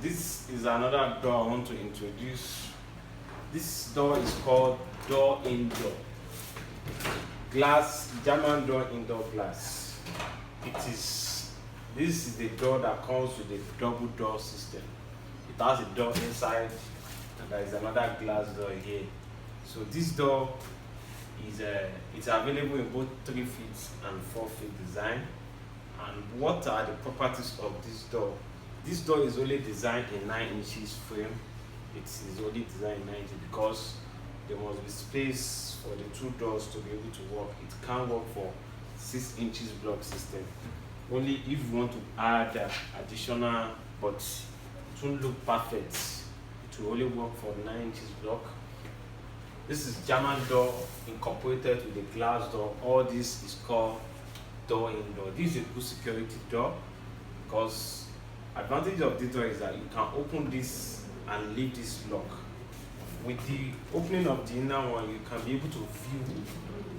this is another door I want to introduce. This door is called door indoor glass, German door indoor glass. This is the door that comes with a double door system. It has a door inside and there is another glass door here. So this door is it's available in both 3 feet and 4 feet design. And what are the properties of this door? This door is only designed in 9 inches frame. It is only designed in 9 inches because there must be space for the 2 doors to be able to work. It can't work for 6 inches block system. Only if you want to add additional, but it won't look perfect. It will only work for 9 inches block. This is German door incorporated with a glass door. All this is called door indoor. This is a good security door because advantage of this door is that you can open this and leave this lock. With the opening of the inner one, you can be able to view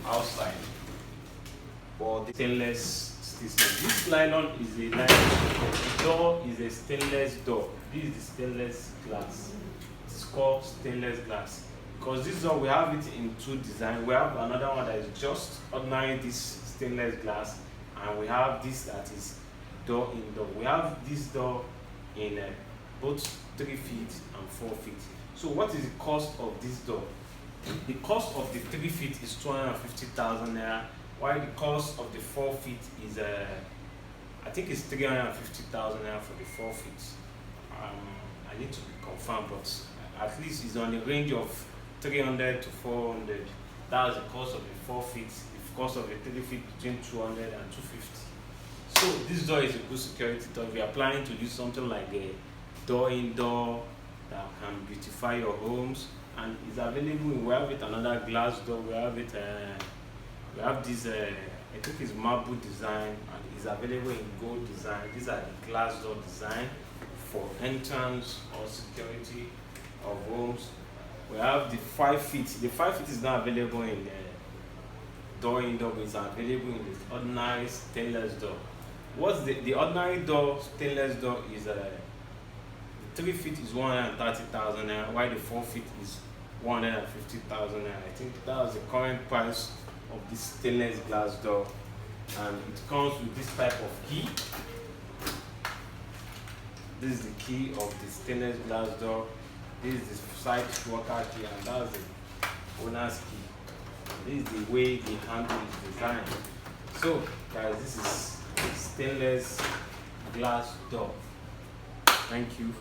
outside. But the stainless system. This nylon is a nylon. The door is a stainless door. This is the stainless glass. It's called stainless glass. Because this door we have it in 2 designs. We have another one that is just ordinary this stainless glass, and we have this that is door indoor. We have this door in both 3 feet and 4 feet. So what is the cost of this door? The cost of the 3 feet is 250,000 naira, while the cost of the 4 feet is I think it's 350,000 naira for the 4 feet. I need to be confirmed, but at least it's on the range of 300 to 400. That's the cost of the 4 feet. The cost of the 3 feet between 200 and 250. So this door is a good security door. We are planning to do something like a door indoor that can beautify your homes, and is available. We have it another glass door. We have it. We have this. I think it's marble design, and it's available in gold design. These are the glass door design for entrance or security of homes. We have the 5 feet. The 5 feet is not available in door indoor, but it's available in the ordinary stainless door. What's the ordinary door stainless door is the 3 feet is 130,000 naira, while the 4 feet is 150,000 naira. I think that was the current price of this stainless glass door, and it comes with this type of key. This is the key of the stainless glass door. This is the side worker key, and that's the owner's key. This is the way the handle is designed. So guys, this is stainless glass door. Thank you.